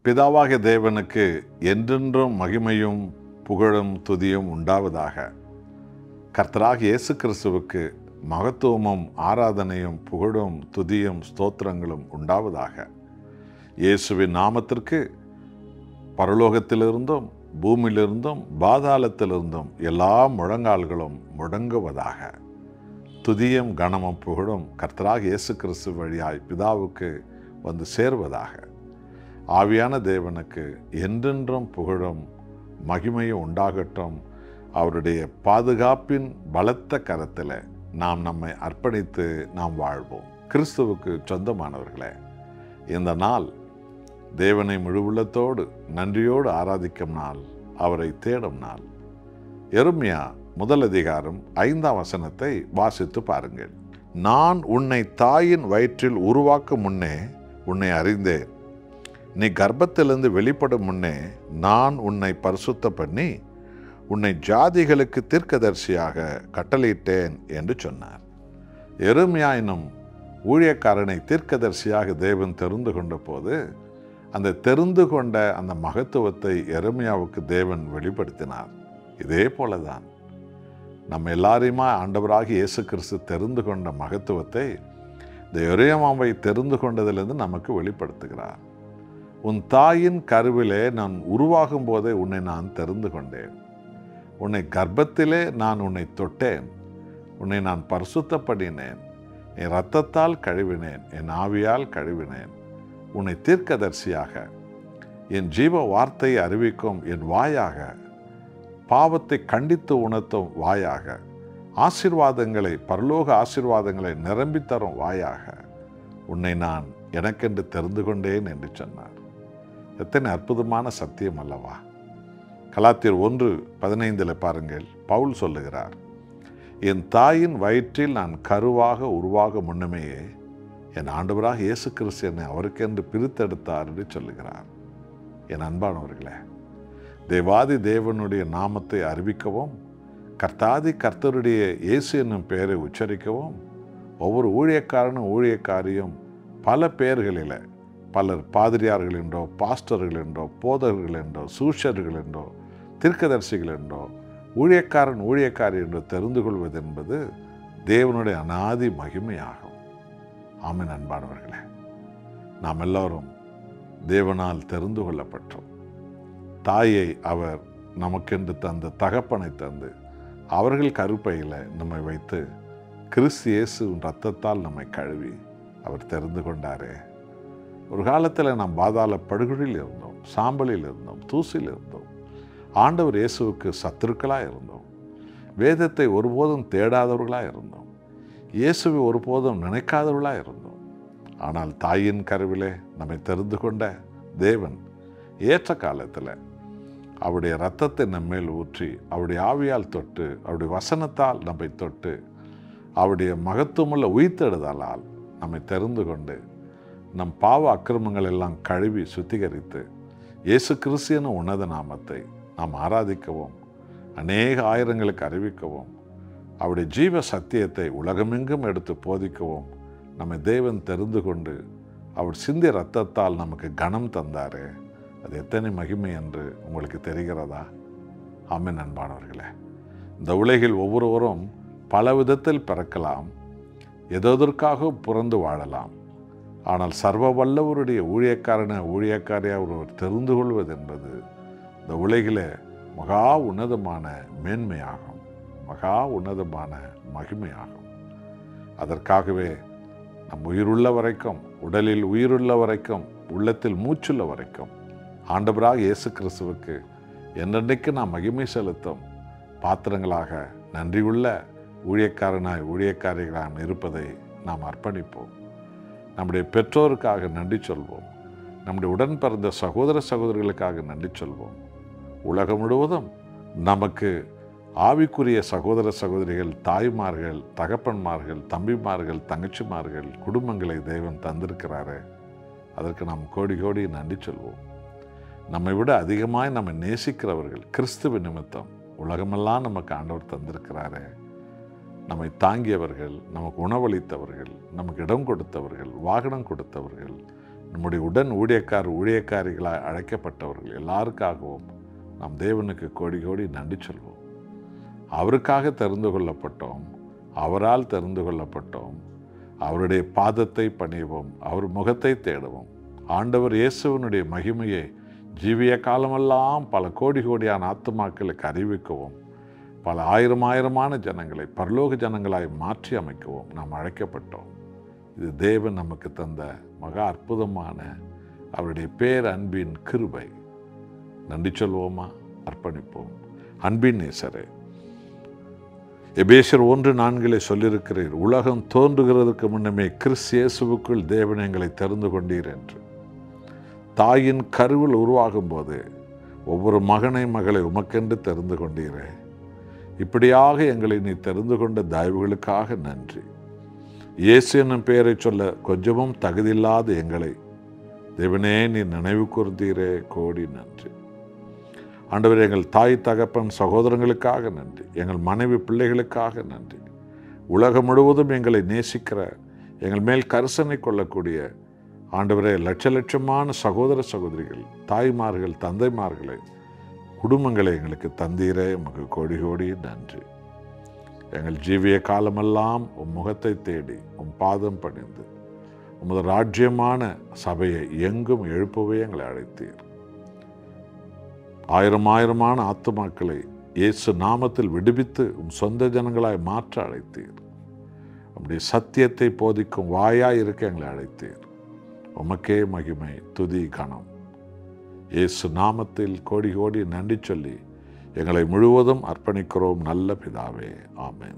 பிதாவாகிய தேவனுக்கு என்றென்றும் மகிமையும் புகழும் துதியும் உண்டாவதாக. கர்த்தராகிய இயேசு கிறிஸ்துவுக்கு மகத்துவமும் ஆராதனையும் புகழும் துதியும் ஸ்தோத்திரங்களும் உண்டாவதாக. இயேசுவின் நாமத்திற்கு பரலோகத்திலிருந்தும் பூமியிலிருந்தும் பாதாளத்திலிருந்தும் எல்லா முழங்கால்களும் முடங்குவதாக. துதியும் கனமும் புகழும் கர்த்தராகிய இயேசு கிறிஸ்து வழியாய் பிதாவுக்கு வந்து சேர்வதாக. ஆவியான தேவனுக்கு என்றென்றும் புகழும் மகிமையும் உண்டாகட்டும். அவருடைய பாதுகாப்பின் பலத்த கரத்தில் நாம் நம்மை அர்ப்பணித்து நாம் வாழ்வோம். கிறிஸ்துவுக்கு சொந்தமானவர்களே, இந்த நாள் தேவனை முழு உள்ளத்தோடு நன்றியோடு ஆராதிக்கும் நாள், அவரை தேடும் நாள். எரேமியா 1 அதிகாரம் 5 வசனத்தை வாசித்து பாருங்கள். நான் உன்னை தாயின் வயிற்றில் உருவாக்கும் முன்னே உன்னை அறிந்தேன். நீ கர்ப்பத்திலிருந்து வெளிப்படும் முன்னே நான் உன்னை பரிசுத்த பண்ணி உன்னை ஜாதிகளுக்கு தீர்க்கதரிசியாக கட்டளையிட்டேன் என்று சொன்னார். எரேமியா என்னும் ஊழியக்காரனை தீர்க்கதரிசியாக தேவன் தெரிந்து கொண்ட போது அந்த தெரிந்து கொண்ட அந்த மகத்துவத்தை எரேமியாவுக்கு தேவன் வெளிப்படுத்தினார். இதே போலதான் நம்ம எல்லாரையுமா ஆண்டவராகி இயேசு கிறிஸ்து தெரிந்து கொண்ட மகத்துவத்தை இந்த எரேமியாவை தெரிந்து கொண்டதிலிருந்து நமக்கு வெளிப்படுத்துகிறார். உன் தாயின் கருவிலே நான் உருவாகும் போதே உன்னை நான் தெரிந்து கொண்டேன். உன்னை கர்ப்பத்திலே நான் உன்னை தொட்டேன். உன்னை நான் பரிசுத்தப்படுத்தினேன். என் இரத்தத்தால் கழுவினேன். என் ஆவியால் கழுவினேன். உன்னை தீர்க்கதரிசியாக என் ஜீவ வார்த்தையை அறிவிக்கும் என் வாயாக, பாவத்தை கண்டித்து உணர்த்தும் வாயாக, ஆசீர்வாதங்களை பரலோக ஆசீர்வாதங்களை நிரம்பி தரும் வாயாக உன்னை நான் எனக்கென்று தெரிந்து கொண்டேன் என்று சொன்னார். எத்தனை அற்புதமான சத்தியம் அல்லவா! கலாத்தியர் 1:15 பாருங்கள், பவுல் சொல்லுகிறார், என் தாயின் வயிற்றில் நான் கருவாக உருவாக முன்னமேயே என் ஆண்டவராக இயேசு கிறிஸ்து என்னை அவருக்கென்று பிரித்தெடுத்தார் என்று சொல்லுகிறார். என் அன்பானவர்களே, தேவாதி தேவனுடைய நாமத்தை அறிவிக்கவும், கர்த்தாதி கர்த்தருடைய இயேசு என்னும் பெயரை உச்சரிக்கவும் ஒவ்வொரு ஊழியக்காரனும் ஊழியக்காரியும் பல பெயர்களில், பலர் பாதிரியார்கள் என்றோ, பாஸ்டர்கள் என்றோ, போதகர்கள் என்றோ, சூஷர்கள் என்றோ, தீர்க்கதரிசிகள் என்றோ, ஊழியக்காரன் ஊழியக்காரி என்றோ தெரிந்து கொள்வது என்பது தேவனுடைய அநாதி மகிமையாகும். ஆமென். அன்பானவர்களே, நாம் எல்லோரும் தேவனால் தெரிந்து கொள்ளப்பட்டோம். தாயை அவர் நமக்கென்று தந்த தகப்பனை தந்து அவர்கள் கருப்பையில் நம்மை வைத்து கிறிஸ்து இயேசுவின் இரத்தத்தால் நம்மை கழுவி அவர் தெரிந்து கொண்டாரே. ஒரு காலத்தில் நாம் பாதாள படுகொலில் இருந்தோம், சாம்பலில் இருந்தோம், தூசில் இருந்தோம். ஆண்டவர் இயேசுவுக்கு சத்துருக்களாக இருந்தோம். வேதத்தை ஒருபோதும் தேடாதவர்களாக இருந்தோம். இயேசுவை ஒருபோதும் நினைக்காதவர்களாக இருந்தோம். ஆனால் தாயின் கருவிலே நம்மை தெரிந்து கொண்ட தேவன் ஏற்ற காலத்தில் அவருடைய இரத்தத்தை நம்மேல் ஊற்றி, அவருடைய ஆவியால் தொட்டு, அவருடைய வசனத்தால் நம்மை தொட்டு, அவருடைய மகத்துவமுள்ள உயிர்த்தெழுதலால் நம்மை தெரிந்து கொண்டு நம் பாவ அக்கிரமங்கள் எல்லாம் கழுவி சுத்திகரித்து இயேசு கிறிஸ்து எனும் உன்னத நாமத்தை நாம் ஆராதிக்கவும், அநேக ஆயிரங்களுக்கு அறிவிக்கவும், அவருடைய ஜீவ சத்தியத்தை உலகமெங்கும் எடுத்து போதிக்கவும் நம்மை தேவன் தெரிந்து கொண்டு அவர் சிந்திய இரத்தத்தால் நமக்கு கனம் தந்தாரே. அது எத்தனை மகிமை என்று உங்களுக்கு தெரிகிறதா? ஆமென். அன்பானவர்களே, இந்த உலகில் ஒவ்வொருவரும் பல விதத்தில் பிறக்கலாம், எதற்காக பிறந்து வாழலாம். ஆனால் சர்வ வல்லவருடைய ஊழியக்காரியாக ஒருவர் தெரிந்து கொள்வது என்பது இந்த உலகிலே மகா உன்னதமான மேன்மையாகும், மகா உன்னதமான மகிமையாகும். அதற்காகவே நம் உயிருள்ள வரைக்கும், உடலில் உயிருள்ள வரைக்கும், உள்ளத்தில் மூச்சுள்ள வரைக்கும் ஆண்டவராக இயேசு கிறிஸ்துவுக்கு என்றென்றைக்கு நாம் மகிமை செலுத்தும் பாத்திரங்களாக, நன்றியுள்ள ஊழியக்காரனாய் ஊழியக்காரிகளாக இருப்பதை நாம் அர்ப்பணிப்போம். நம்முடைய பெற்றோருக்காக நன்றி சொல்வோம். நம்முடைய உடன் பிறந்த சகோதர சகோதரிகளுக்காக நன்றி சொல்வோம். உலகம் முழுவதும் நமக்கு ஆவிக்குரிய சகோதர சகோதரிகள், தாய்மார்கள், தகப்பன்மார்கள், தம்பிமார்கள், தங்கச்சிமார்கள், குடும்பங்களை தேவன் தந்திருக்கிறாரு. அதற்கு நாம் கோடி கோடி நன்றி சொல்வோம். நம்மை விட அதிகமாய் நம்மை நேசிக்கிறவர்கள் கிறிஸ்துவ நிமித்தம் உலகமெல்லாம் நமக்கு ஆண்டவர் தந்திருக்கிறாரு. நம்மை தாங்கியவர்கள், நமக்கு உணவளித்தவர்கள், நமக்கு இடம் கொடுத்தவர்கள், வாகனம் கொடுத்தவர்கள், நம்முடைய உடன் ஊழியக்காரிகளாய் அழைக்கப்பட்டவர்கள் எல்லாருக்காகவும் நாம் தேவனுக்கு கோடி கோடி நன்றி சொல்வோம். அவருக்காக தெரிந்து கொள்ளப்பட்டோம், அவரால் தெரிந்து கொள்ளப்பட்டோம். அவருடைய பாதத்தை பணிவோம், அவர் முகத்தை தேடுவோம். ஆண்டவர் இயேசுவனுடைய மகிமையை ஜீவிய காலமெல்லாம் பல கோடி கோடியான ஆத்துமாக்களுக்கு அறிவிக்கவும், பல ஆயிரமான ஜனங்களை பரலோக ஜனங்களாய் மாற்றி அமைக்கவும் நாம் அழைக்கப்பட்டோம். இது தேவன் நமக்கு தந்த மகா அற்புதமான அவருடைய பேரன்பின் கிருபை. நன்றி சொல்வோமா? அர்ப்பணிப்போம். அன்பின் நேசரே, எபேசியர் 1:4 சொல்லியிருக்கிறீர், உலகம் தோன்றுகிறதுக்கு முன்னமே கிறிஸ்து இயேசுவுக்குள் தேவன் எங்களை தெரிந்து கொண்டீர் என்று. தாயின் கருவில் உருவாகும் போது ஒவ்வொரு மகளை உமக்கென்று தெரிந்து கொண்டீரே. இப்படியாக எங்களை நீ தெரிந்து கொண்ட தயவுகளுக்காக நன்றி. இயேசு என்னும் பெயரை சொல்ல கொஞ்சமும் தகுதியில்லாத எங்களை தேவனே நீ நினைவு கூர்ந்தீரே, கோடி நன்றி. ஆண்டவர், எங்கள் தாய் தகப்பன் சகோதரங்களுக்காக நன்றி. எங்கள் மனைவி பிள்ளைகளுக்காக நன்றி. உலகம் முழுவதும் எங்களை நேசிக்கிற, எங்கள் மேல் கரிசனை கொள்ளக்கூடிய ஆண்டவரே, லட்சமான சகோதர சகோதரிகள், தாய்மார்கள், தந்தைமார்களை, குடும்பங்களை எங்களுக்கு தந்தீரே, உமக்கு கோடி கோடி நன்றி. எங்கள் ஜீவிய காலமெல்லாம் உம் முகத்தை தேடி உம் பாதம் பணிந்து உமது ராஜ்யமான சபையை எங்கும் எழுப்பவே எங்களை அழைத்தீர். ஆயிரமான ஆத்துமாக்களை இயேசு நாமத்தில் விடுவித்து உம் சொந்த ஜனங்களாய் மாற்ற அழைத்தீர். உம்முடைய சத்தியத்தை போதிக்கும் வாயாய் இருக்க எங்களை அழைத்தீர். உமக்கே மகிமை, துதி, கனம். இயேசு நாமத்தில் கோடி கோடி நன்றி சொல்லி எங்களை முழுவதும் அர்ப்பணிக்கிறோம் நல்ல பிதாவே. ஆமென்.